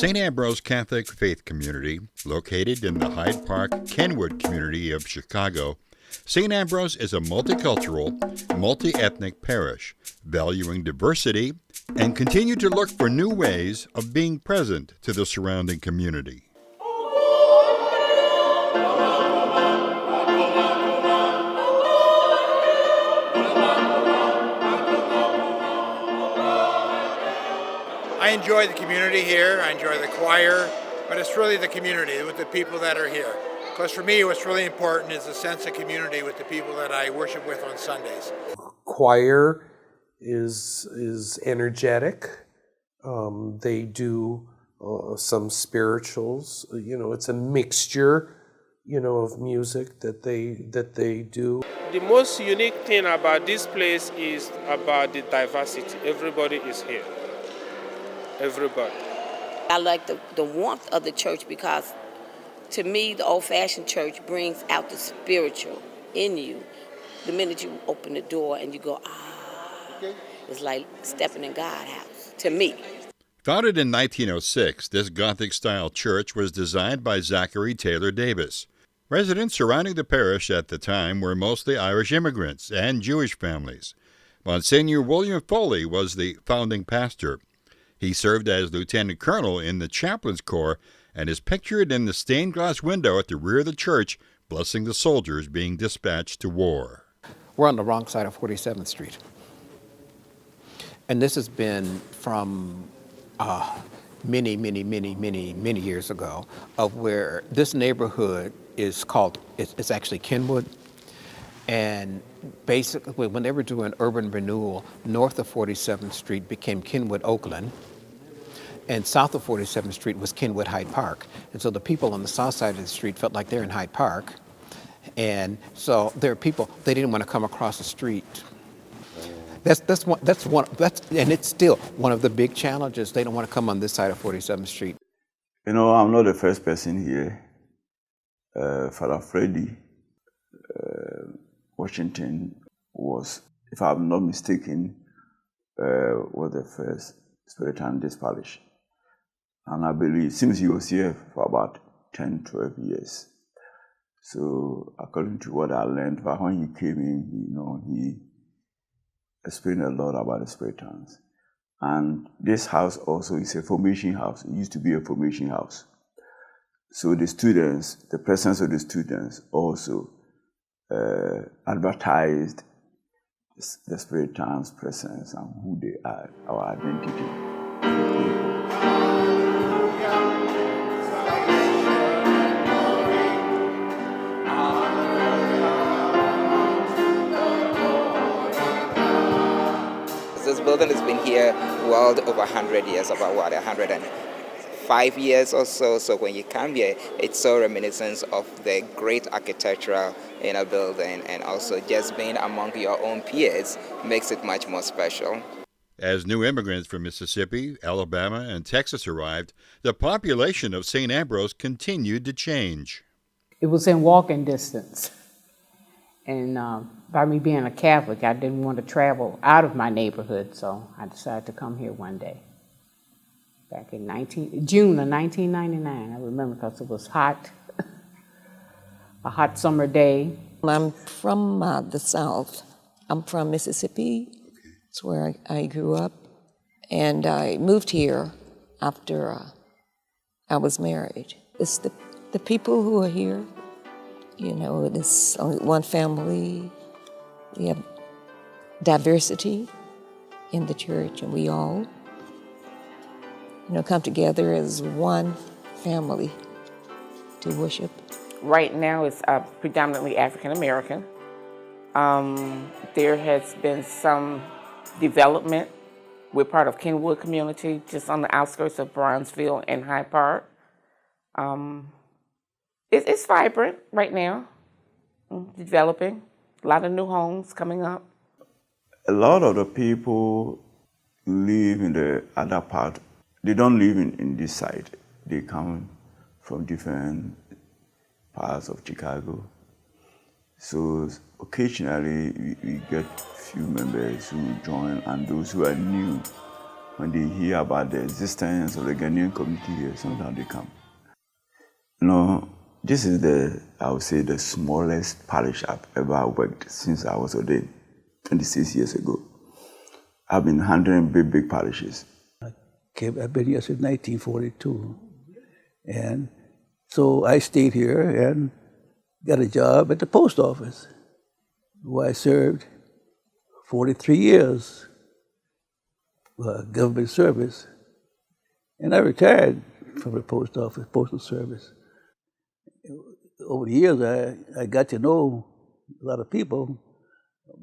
St. Ambrose Catholic Faith Community, located in the Hyde Park, Kenwood community of Chicago, St. Ambrose is a multicultural, multi-ethnic parish, valuing diversity and continue to look for new ways of being present to the surrounding community. I enjoy the community here, I enjoy the choir, but it's really the community with the people that are here. Because for me, what's really important is a sense of community with the people that I worship with on Sundays. Choir is energetic. They do some spirituals. It's a mixture, of music that they do. The most unique thing about this place is about the diversity. Everybody is here. Everybody. I like the warmth of the church because, to me, the old-fashioned church brings out the spiritual in you. The minute you open the door and you go, it's like stepping in God's house, to me. Founded in 1906, this Gothic-style church was designed by Zachary Taylor Davis. Residents surrounding the parish at the time were mostly Irish immigrants and Jewish families. Monsignor William Foley was the founding pastor. He served as lieutenant colonel in the chaplain's corps and is pictured in the stained glass window at the rear of the church, blessing the soldiers being dispatched to war. We're on the wrong side of 47th Street. And this has been from many years ago, of where this neighborhood is called, it's actually Kenwood. And basically, when they were doing urban renewal, north of 47th Street became Kenwood Oakland, and south of 47th Street was Kenwood Hyde Park. And so the people on the south side of the street felt like they're in Hyde Park. And so there are people, they didn't want to come across the street. And it's still one of the big challenges. They don't want to come on this side of 47th Street. I'm not the first person here. Father Freddy Washington was, if I'm not mistaken, was the first Spiritan in this parish. And I believe since he was here for about 10, 12 years. So according to what I learned, but when he came in, he explained a lot about the Spiritans. And this house also is a formation house. It used to be a formation house. So the students, the presence of the students also advertised the Spiritans' presence and who they are, our identity. This building has been here well over 100 years, about 105 years or so. So when you come here, it's so reminiscent of the great architectural building, and also just being among your own peers makes it much more special. As new immigrants from Mississippi, Alabama, and Texas arrived, the population of St. Ambrose continued to change. It was in walking distance. And by me being a Catholic, I didn't want to travel out of my neighborhood, so I decided to come here one day. Back in June of 1999, I remember, because it was hot, a hot summer day. I'm from the South. I'm from Mississippi. It's where I grew up. And I moved here after I was married. It's the people who are here. It's only one family. We have diversity in the church, and we all, come together as one family to worship. Right now, it's predominantly African American. There has been some development. We're part of Kenwood community, just on the outskirts of Bronzeville and Hyde Park. It's vibrant right now, developing. A lot of new homes coming up. A lot of the people live in the other part. They don't live in this side. They come from different parts of Chicago. So occasionally we get few members who join, and those who are new when they hear about the existence of the Ghanaian community here, sometimes they come. You know, this is I would say, the smallest parish I've ever worked since I was ordained 26 years ago. I've been handling big parishes. I've been here since 1942. And so I stayed here and got a job at the post office, where I served 43 years government service. And I retired from the post office, postal service. Over the years, I got to know a lot of people.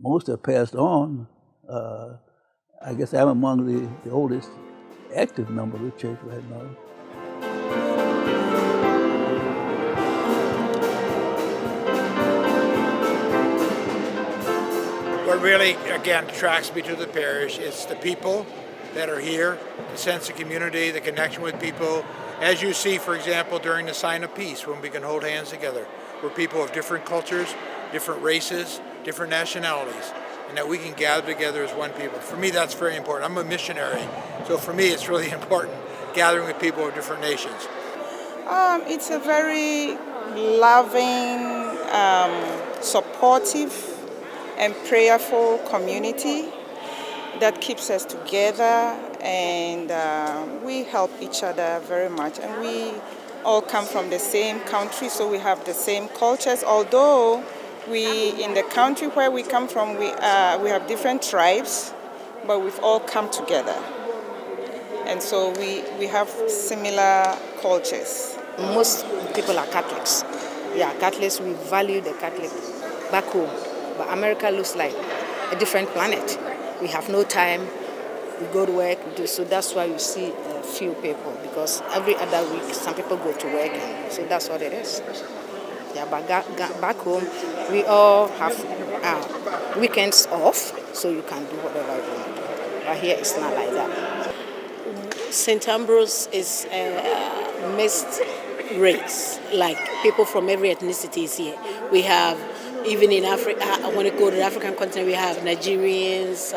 Most have passed on. I guess I'm among the oldest active member of the church right now. What really, again, attracts me to the parish is the people that are here, the sense of community, the connection with people. As you see, for example, during the sign of peace, when we can hold hands together, we're people of different cultures, different races, different nationalities, and that we can gather together as one people. For me, that's very important. I'm a missionary, so for me, it's really important gathering with people of different nations. It's a very loving, supportive, and prayerful community that keeps us together, and we help each other very much. And we all come from the same country, so we have the same cultures. Although in the country where we come from, we have different tribes, but we've all come together. And so we have similar cultures. Most people are Catholics. Yeah, Catholics, we value the Catholic back home. But America looks like a different planet. We have no time. We go to work. So that's why you see a few people, because every other week some people go to work. And so that's what it is. Yeah, but back home we all have weekends off, so you can do whatever you want to do. But here it's not like that. St. Ambrose is a mixed race, like people from every ethnicity is here. We have, even in Africa, when you go to the African continent, we have Nigerians,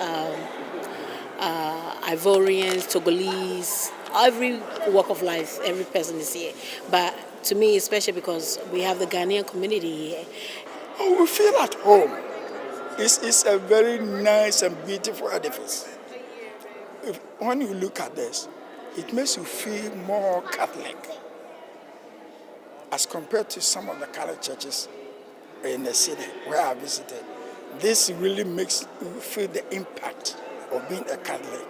Ivorians, Togolese, every walk of life, every person is here. But to me, especially because we have the Ghanaian community here. Oh, we feel at home. It's a very nice and beautiful edifice. When you look at this, it makes you feel more Catholic as compared to some of the Catholic churches in the city where I visited. This really makes you feel the impact of being a Catholic.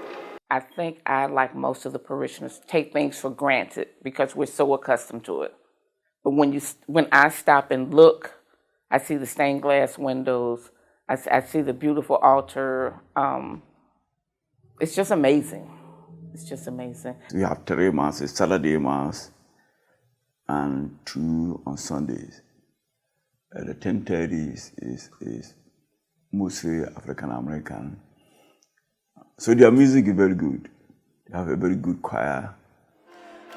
I think I, like most of the parishioners, take things for granted because we're so accustomed to it. But when I stop and look, I see the stained glass windows, I see the beautiful altar. It's just amazing. It's just amazing. We have 3 masses, Saturday Mass and 2 on Sundays. The 10:30 is mostly African American. So their music is very good. They have a very good choir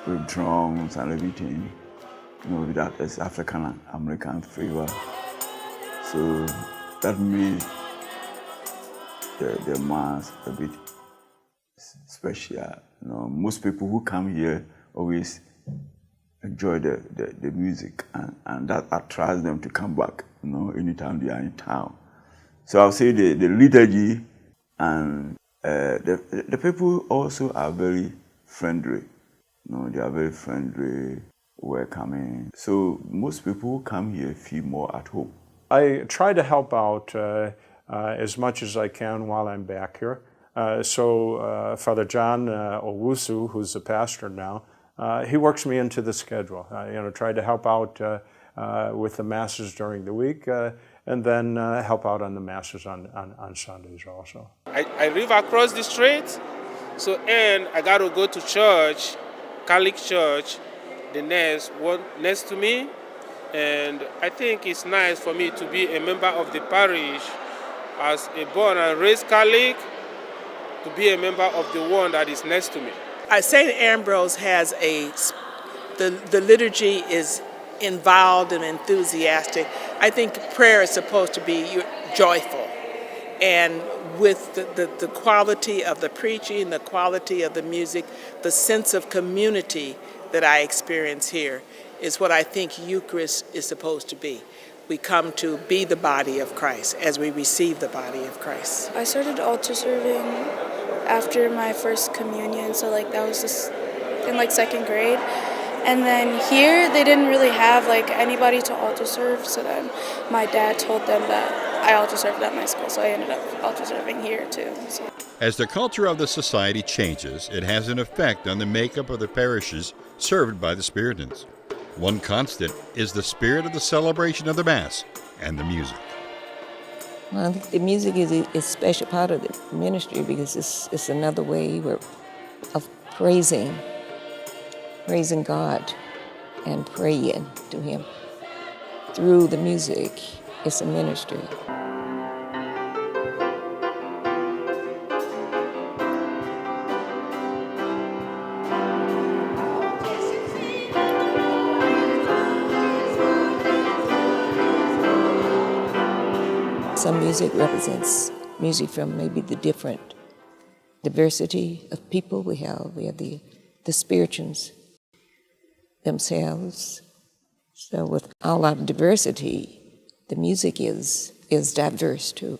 with drums and everything. You know, that is African American flavor. So that makes the mass a bit special. You know, most people who come here always enjoy the music, and that attracts them to come back, you know, anytime they are in town. So I'll say the liturgy and the people also are very friendly. You know, they are very friendly, welcoming. So most people who come here feel more at home. I try to help out as much as I can while I'm back here. So Father John Owusu, who's the pastor now, he works me into the schedule. Try to help out with the masses during the week, and then help out on the masses on Sundays also. I live across the street, and I got to go to church, Catholic church, the next one next to me, and I think it's nice for me to be a member of the parish as a born and raised Catholic, to be a member of the one that is next to me. St. Ambrose has the liturgy is involved and enthusiastic. I think prayer is supposed to be joyful. And with the quality of the preaching, the quality of the music, the sense of community that I experience here is what I think Eucharist is supposed to be. We come to be the body of Christ as we receive the body of Christ. I started altar serving after my first communion, so like that was just in like second grade. And then here they didn't really have like anybody to altar serve, so then my dad told them that I altar served at my school, so I ended up altar serving here too. So. As the culture of the society changes, it has an effect on the makeup of the parishes served by the Spiritans. One constant is the spirit of the celebration of the Mass and the music. Well, I think the music is a special part of the ministry because it's another way of praising God and praying to Him. Through the music, it's a ministry. Some music represents music from maybe the different diversity of people we have. We have the Spiritans themselves. So with all our diversity, the music is diverse too.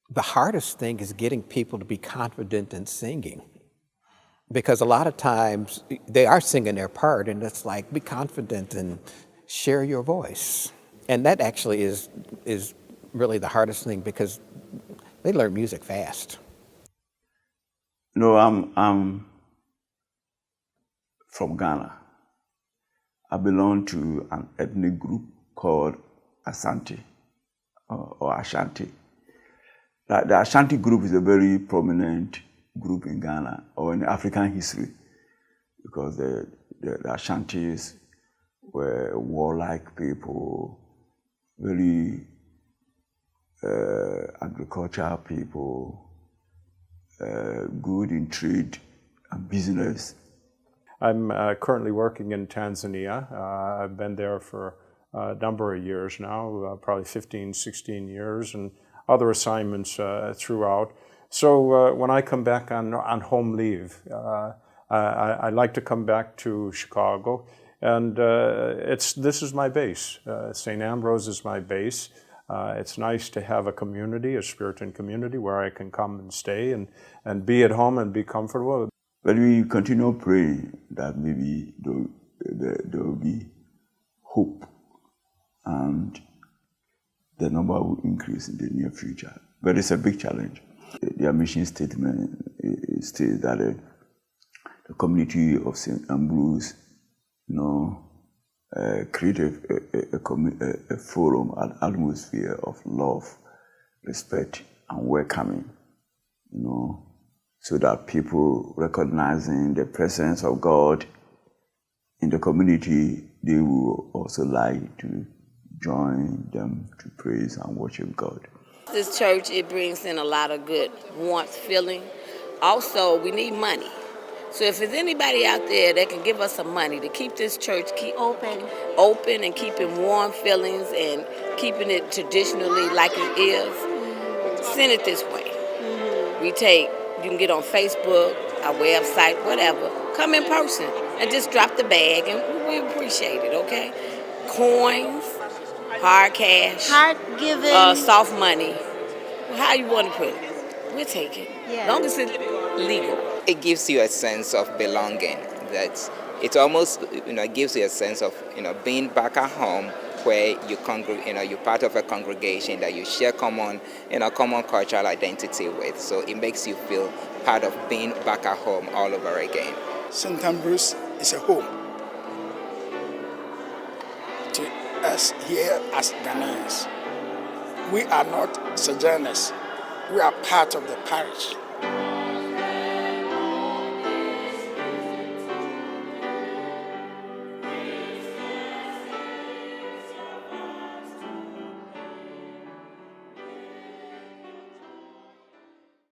The hardest thing is getting people to be confident in singing. Because a lot of times they are singing their part and it's like, be confident and share your voice. And that actually is really the hardest thing because they learn music fast. No, I'm from Ghana. I belong to an ethnic group called Asante or Ashanti. The Ashanti group is a very prominent group in Ghana or in African history because the Ashantis were warlike people, very agricultural people, good in trade and business. I'm currently working in Tanzania. I've been there for a number of years now, probably 15, 16 years, and other assignments throughout. So when I come back on home leave, I like to come back to Chicago, and this is my base. St. Ambrose is my base. It's nice to have a community, a Spiritan community, where I can come and stay and be at home and be comfortable. But we continue praying that maybe there will be hope and the number will increase in the near future. But it's a big challenge. Their mission statement states that the community of St. Ambrose, create a forum, an atmosphere of love, respect, and welcoming, so that people recognizing the presence of God in the community, they will also like to join them to praise and worship God. This church, it brings in a lot of good warmth feeling. Also, we need money. So if there's anybody out there that can give us some money to keep this church open and keeping warm feelings and keeping it traditionally like it is, send it this way. You can get on Facebook, our website, whatever. Come in person and just drop the bag and we appreciate it, okay? Coins, hard cash, hard giving, soft money. How you want to put it? We'll take it. As long as it's legal. It gives you a sense of belonging. That it almost gives you a sense of being back at home where you're part of a congregation that you share common cultural identity with. So it makes you feel part of being back at home all over again. St. Ambrose is a home to us here as Ghanaians. We are not sojourners. We are part of the parish.